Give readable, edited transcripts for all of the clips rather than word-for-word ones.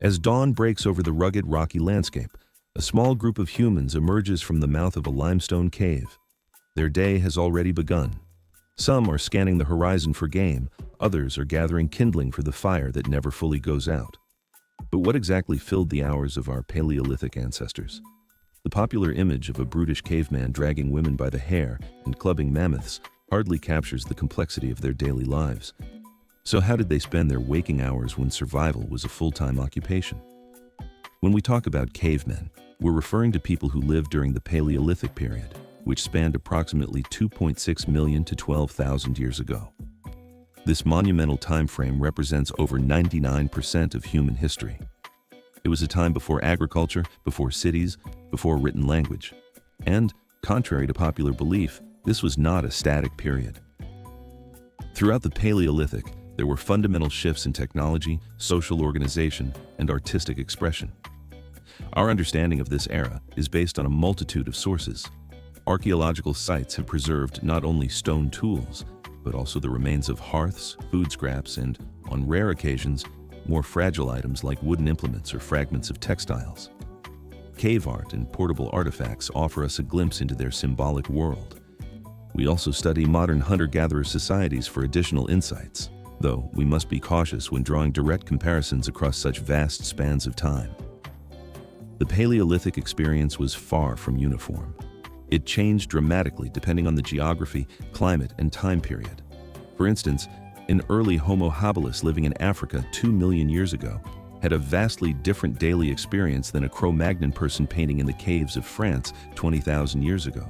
As dawn breaks over the rugged, rocky landscape, a small group of humans emerges from the mouth of a limestone cave. Their day has already begun. Some are scanning the horizon for game, others are gathering kindling for the fire that never fully goes out. But what exactly filled the hours of our Paleolithic ancestors? The popular image of a brutish caveman dragging women by the hair and clubbing mammoths hardly captures the complexity of their daily lives. So how did they spend their waking hours when survival was a full-time occupation? When we talk about cavemen, we're referring to people who lived during the Paleolithic period, which spanned approximately 2.6 million to 12,000 years ago. This monumental time frame represents over 99% of human history. It was a time before agriculture, before cities, before written language. And, contrary to popular belief, this was not a static period. Throughout the Paleolithic, there were fundamental shifts in technology, social organization, and artistic expression. Our understanding of this era is based on a multitude of sources. Archaeological sites have preserved not only stone tools, but also the remains of hearths, food scraps, and, on rare occasions, more fragile items like wooden implements or fragments of textiles. Cave art and portable artifacts offer us a glimpse into their symbolic world. We also study modern hunter-gatherer societies for additional insights, though we must be cautious when drawing direct comparisons across such vast spans of time. The Paleolithic experience was far from uniform. It changed dramatically depending on the geography, climate, and time period. For instance, an early Homo habilis living in Africa 2 million years ago had a vastly different daily experience than a Cro-Magnon person painting in the caves of France 20,000 years ago.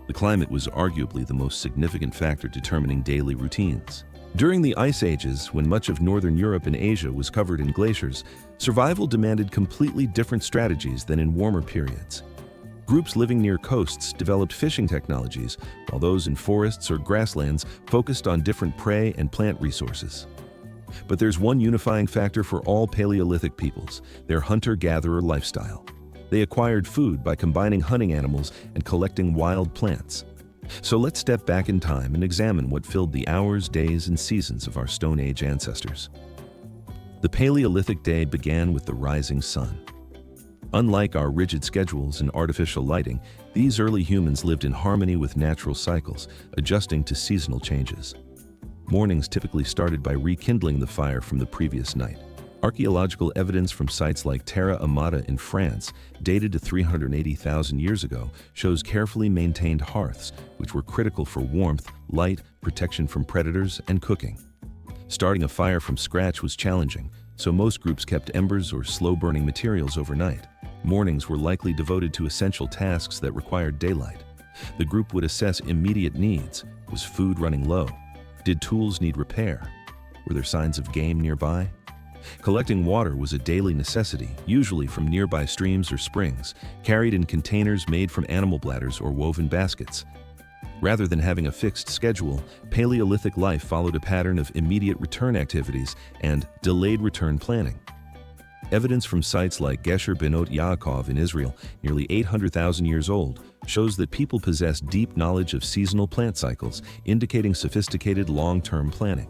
The climate was arguably the most significant factor determining daily routines. During the Ice Ages, when much of northern Europe and Asia was covered in glaciers, survival demanded completely different strategies than in warmer periods. Groups living near coasts developed fishing technologies, while those in forests or grasslands focused on different prey and plant resources. But there's one unifying factor for all Paleolithic peoples: their hunter-gatherer lifestyle. They acquired food by combining hunting animals and collecting wild plants. So let's step back in time and examine what filled the hours, days, and seasons of our Stone Age ancestors. The Paleolithic day began with the rising sun. Unlike our rigid schedules and artificial lighting, these early humans lived in harmony with natural cycles, adjusting to seasonal changes. Mornings typically started by rekindling the fire from the previous night. Archaeological evidence from sites like Terra Amata in France, dated to 380,000 years ago, shows carefully maintained hearths, which were critical for warmth, light, protection from predators, and cooking. Starting a fire from scratch was challenging, so most groups kept embers or slow-burning materials overnight. Mornings were likely devoted to essential tasks that required daylight. The group would assess immediate needs. Was food running low? Did tools need repair? Were there signs of game nearby? Collecting water was a daily necessity, usually from nearby streams or springs, carried in containers made from animal bladders or woven baskets. Rather than having a fixed schedule, Paleolithic life followed a pattern of immediate return activities and delayed return planning. Evidence from sites like Gesher Benot Yaakov in Israel, nearly 800,000 years old, shows that people possess deep knowledge of seasonal plant cycles, indicating sophisticated long-term planning.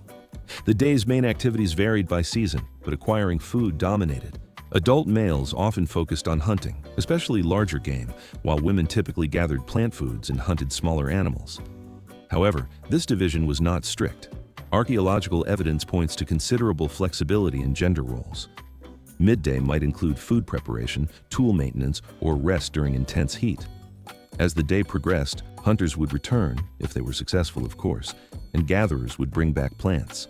The day's main activities varied by season, but acquiring food dominated. Adult males often focused on hunting, especially larger game, while women typically gathered plant foods and hunted smaller animals. However, this division was not strict. Archaeological evidence points to considerable flexibility in gender roles. Midday might include food preparation, tool maintenance, or rest during intense heat. As the day progressed, hunters would return, if they were successful of course, and gatherers would bring back plants.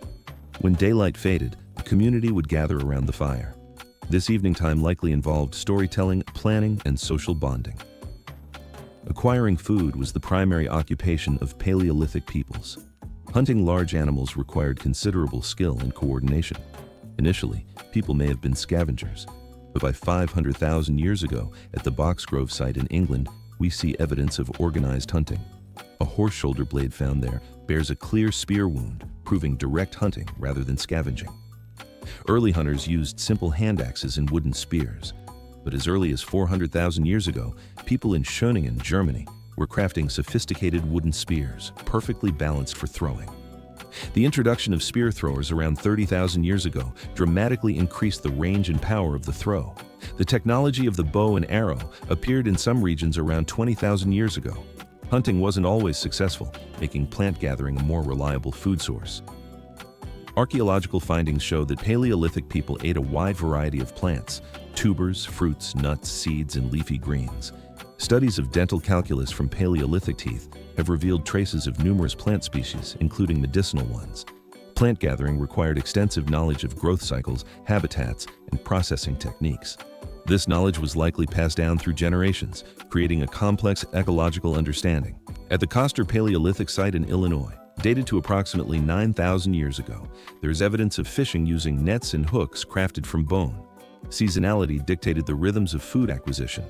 When daylight faded, the community would gather around the fire. This evening time likely involved storytelling, planning, and social bonding. Acquiring food was the primary occupation of Paleolithic peoples. Hunting large animals required considerable skill and coordination. Initially, people may have been scavengers, but by 500,000 years ago, at the Boxgrove site in England, we see evidence of organized hunting. A horse shoulder blade found there bears a clear spear wound, proving direct hunting rather than scavenging. Early hunters used simple hand axes and wooden spears, but as early as 400,000 years ago, people in Schöningen, Germany, were crafting sophisticated wooden spears, perfectly balanced for throwing. The introduction of spear throwers around 30,000 years ago dramatically increased the range and power of the throw. The technology of the bow and arrow appeared in some regions around 20,000 years ago. Hunting wasn't always successful, making plant gathering a more reliable food source. Archaeological findings show that Paleolithic people ate a wide variety of plants: tubers, fruits, nuts, seeds, and leafy greens. Studies of dental calculus from Paleolithic teeth have revealed traces of numerous plant species, including medicinal ones. Plant gathering required extensive knowledge of growth cycles, habitats, and processing techniques. This knowledge was likely passed down through generations, creating a complex ecological understanding. At the Coster Paleolithic site in Illinois, dated to approximately 9,000 years ago, there is evidence of fishing using nets and hooks crafted from bone. Seasonality dictated the rhythms of food acquisition.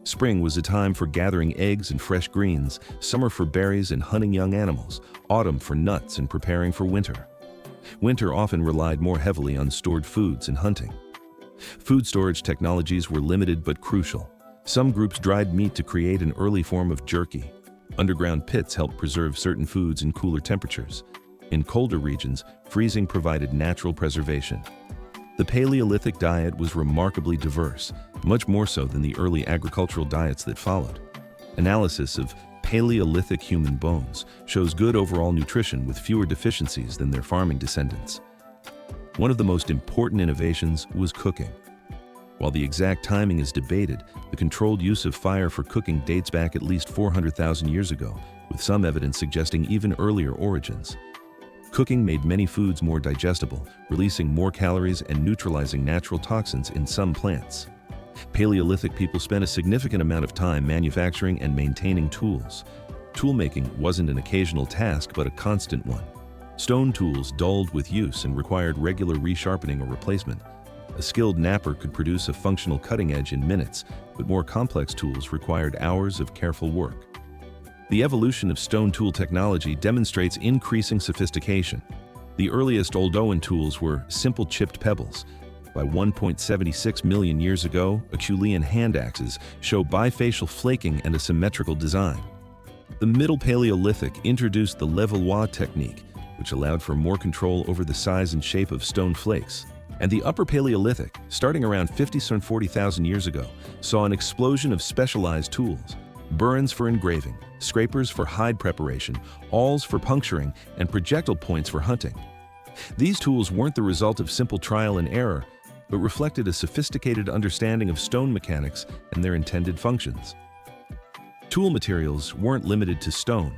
Spring was a time for gathering eggs and fresh greens, summer for berries and hunting young animals, autumn for nuts and preparing for winter. Winter often relied more heavily on stored foods and hunting. Food storage technologies were limited but crucial. Some groups dried meat to create an early form of jerky. Underground pits helped preserve certain foods in cooler temperatures. In colder regions, freezing provided natural preservation. The Paleolithic diet was remarkably diverse, much more so than the early agricultural diets that followed. Analysis of Paleolithic human bones shows good overall nutrition with fewer deficiencies than their farming descendants. One of the most important innovations was cooking. While the exact timing is debated, the controlled use of fire for cooking dates back at least 400,000 years ago, with some evidence suggesting even earlier origins. Cooking made many foods more digestible, releasing more calories and neutralizing natural toxins in some plants. Paleolithic people spent a significant amount of time manufacturing and maintaining tools. Toolmaking wasn't an occasional task, but a constant one. Stone tools dulled with use and required regular resharpening or replacement. A skilled knapper could produce a functional cutting edge in minutes, but more complex tools required hours of careful work. The evolution of stone tool technology demonstrates increasing sophistication. The earliest Oldowan tools were simple chipped pebbles. By 1.76 million years ago, Acheulean hand axes show bifacial flaking and a symmetrical design. The Middle Paleolithic introduced the levallois technique, which allowed for more control over the size and shape of stone flakes. And the Upper Paleolithic, starting around 40,000 years ago, saw an explosion of specialized tools: burins for engraving, scrapers for hide preparation, awls for puncturing, and projectile points for hunting. These tools weren't the result of simple trial and error, but reflected a sophisticated understanding of stone mechanics and their intended functions. Tool materials weren't limited to stone.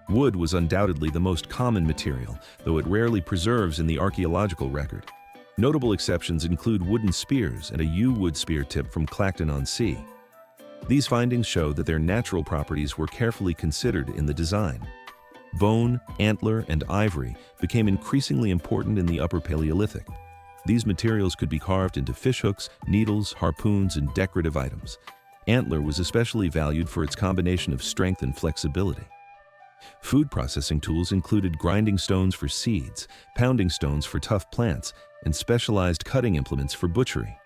Wood was undoubtedly the most common material, though it rarely preserves in the archaeological record. Notable exceptions include wooden spears and a yew wood spear tip from Clacton-on-Sea. These findings show that their natural properties were carefully considered in the design. Bone, antler, and ivory became increasingly important in the Upper Paleolithic. These materials could be carved into fishhooks, needles, harpoons, and decorative items. Antler was especially valued for its combination of strength and flexibility. Food processing tools included grinding stones for seeds, pounding stones for tough plants, and specialized cutting implements for butchery.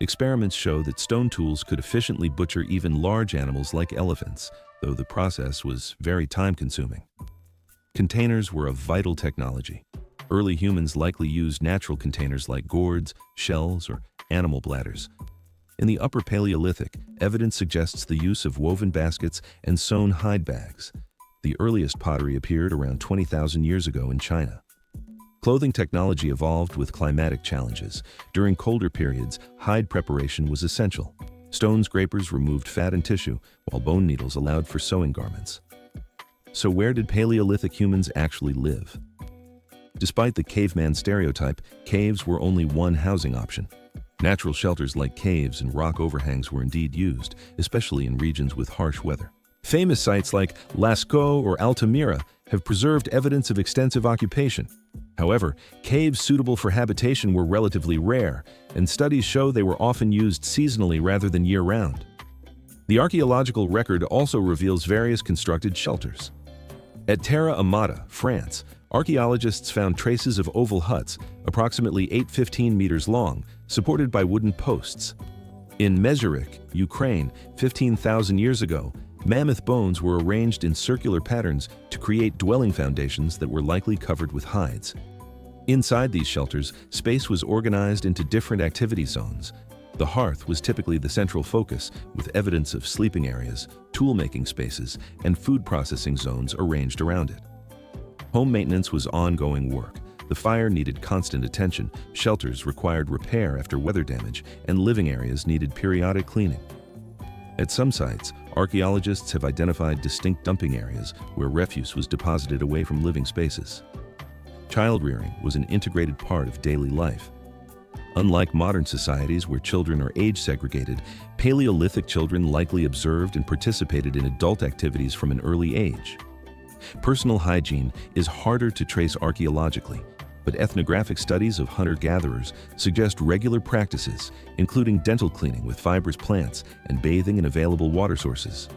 Experiments show that stone tools could efficiently butcher even large animals like elephants, though the process was very time-consuming. Containers were a vital technology. Early humans likely used natural containers like gourds, shells, or animal bladders. In the Upper Paleolithic, evidence suggests the use of woven baskets and sewn hide bags. The earliest pottery appeared around 20,000 years ago in China. Clothing technology evolved with climatic challenges. During colder periods, hide preparation was essential. Stone scrapers removed fat and tissue, while bone needles allowed for sewing garments. So where did Paleolithic humans actually live? Despite the caveman stereotype, caves were only one housing option. Natural shelters like caves and rock overhangs were indeed used, especially in regions with harsh weather. Famous sites like Lascaux or Altamira have preserved evidence of extensive occupation. However, caves suitable for habitation were relatively rare, and studies show they were often used seasonally rather than year-round. The archaeological record also reveals various constructed shelters. At Terra Amata, France, archaeologists found traces of oval huts, approximately 8-15 meters long, supported by wooden posts. In Mezherik, Ukraine, 15,000 years ago, Mammoth bones were arranged in circular patterns to create dwelling foundations that were likely covered with hides. Inside these shelters, space was organized into different activity zones. The hearth was typically the central focus, with evidence of sleeping areas, tool-making spaces, and food processing zones arranged around it. Home maintenance was ongoing work. The fire needed constant attention, shelters required repair after weather damage, and living areas needed periodic cleaning. At some sites, archaeologists have identified distinct dumping areas where refuse was deposited away from living spaces. Child-rearing was an integrated part of daily life. Unlike modern societies where children are age-segregated, Paleolithic children likely observed and participated in adult activities from an early age. Personal hygiene is harder to trace archaeologically, but ethnographic studies of hunter-gatherers suggest regular practices, including dental cleaning with fibrous plants and bathing in available water sources.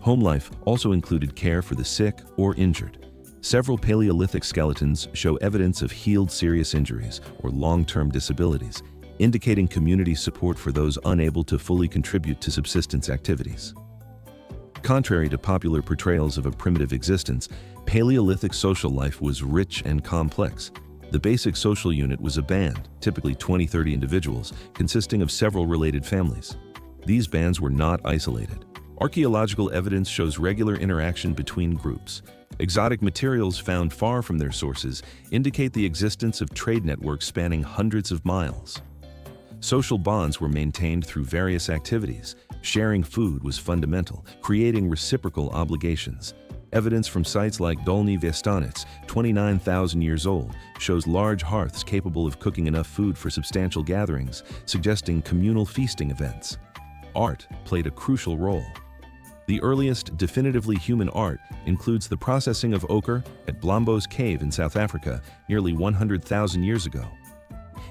Home life also included care for the sick or injured. Several Paleolithic skeletons show evidence of healed serious injuries or long-term disabilities, indicating community support for those unable to fully contribute to subsistence activities. Contrary to popular portrayals of a primitive existence, Paleolithic social life was rich and complex. The basic social unit was a band, typically 20-30 individuals, consisting of several related families. These bands were not isolated. Archaeological evidence shows regular interaction between groups. Exotic materials found far from their sources indicate the existence of trade networks spanning hundreds of miles. Social bonds were maintained through various activities. Sharing food was fundamental, creating reciprocal obligations. Evidence from sites like Dolny Vestanets, 29,000 years old, shows large hearths capable of cooking enough food for substantial gatherings, suggesting communal feasting events. Art played a crucial role. The earliest definitively human art includes the processing of ochre at Blombos Cave in South Africa nearly 100,000 years ago.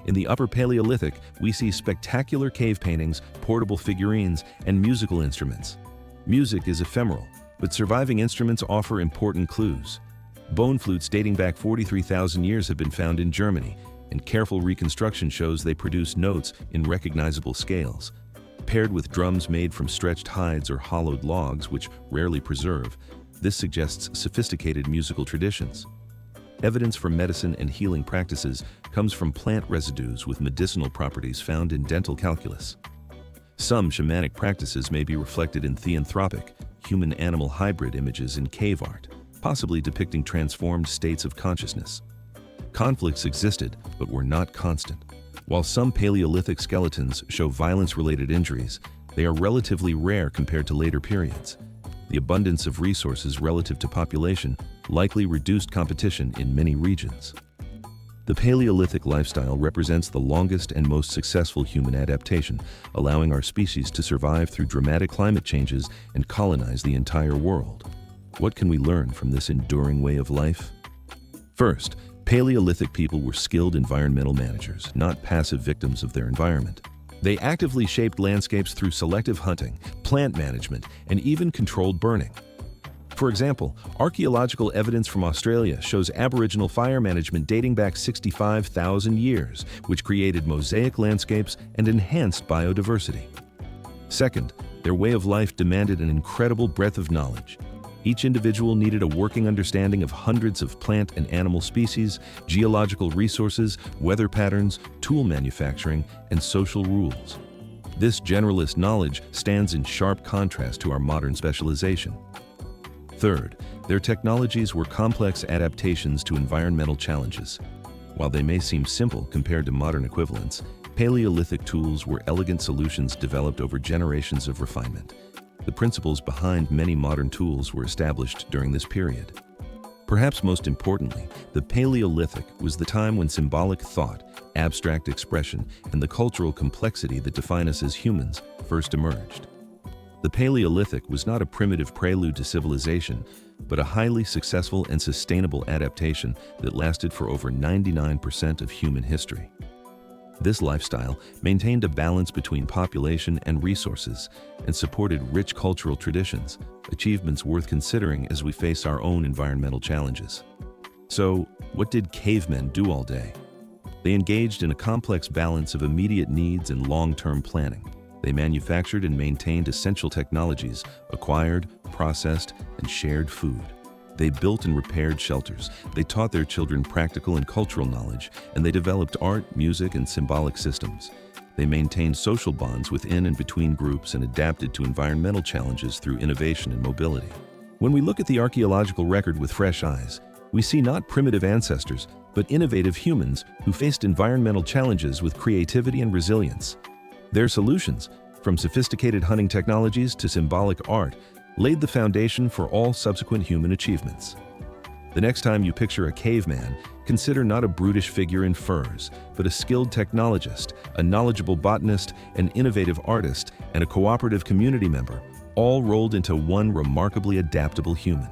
In the Upper Paleolithic, we see spectacular cave paintings, portable figurines, and musical instruments. Music is ephemeral, but surviving instruments offer important clues. Bone flutes dating back 43,000 years have been found in Germany, and careful reconstruction shows they produce notes in recognizable scales. Paired with drums made from stretched hides or hollowed logs, which rarely preserve, this suggests sophisticated musical traditions. Evidence for medicine and healing practices comes from plant residues with medicinal properties found in dental calculus. Some shamanic practices may be reflected in theanthropic, human-animal hybrid images in cave art, possibly depicting transformed states of consciousness. Conflicts existed, but were not constant. While some Paleolithic skeletons show violence-related injuries, they are relatively rare compared to later periods. The abundance of resources relative to population likely reduced competition in many regions. The Paleolithic lifestyle represents the longest and most successful human adaptation, allowing our species to survive through dramatic climate changes and colonize the entire world. What can we learn from this enduring way of life? First, Paleolithic people were skilled environmental managers, not passive victims of their environment. They actively shaped landscapes through selective hunting, plant management, and even controlled burning. For example, archaeological evidence from Australia shows Aboriginal fire management dating back 65,000 years, which created mosaic landscapes and enhanced biodiversity. Second, their way of life demanded an incredible breadth of knowledge. Each individual needed a working understanding of hundreds of plant and animal species, geological resources, weather patterns, tool manufacturing, and social rules. This generalist knowledge stands in sharp contrast to our modern specialization. Third, their technologies were complex adaptations to environmental challenges. While they may seem simple compared to modern equivalents, Paleolithic tools were elegant solutions developed over generations of refinement. The principles behind many modern tools were established during this period. Perhaps most importantly, the Paleolithic was the time when symbolic thought, abstract expression, and the cultural complexity that define us as humans first emerged. The Paleolithic was not a primitive prelude to civilization, but a highly successful and sustainable adaptation that lasted for over 99% of human history. This lifestyle maintained a balance between population and resources and supported rich cultural traditions, achievements worth considering as we face our own environmental challenges. So, what did cavemen do all day? They engaged in a complex balance of immediate needs and long-term planning. They manufactured and maintained essential technologies, acquired, processed, and shared food. They built and repaired shelters, they taught their children practical and cultural knowledge, and they developed art, music, and symbolic systems. They maintained social bonds within and between groups and adapted to environmental challenges through innovation and mobility. When we look at the archaeological record with fresh eyes, we see not primitive ancestors, but innovative humans who faced environmental challenges with creativity and resilience. Their solutions, from sophisticated hunting technologies to symbolic art, laid the foundation for all subsequent human achievements. The next time you picture a caveman, consider not a brutish figure in furs, but a skilled technologist, a knowledgeable botanist, an innovative artist, and a cooperative community member, all rolled into one remarkably adaptable human.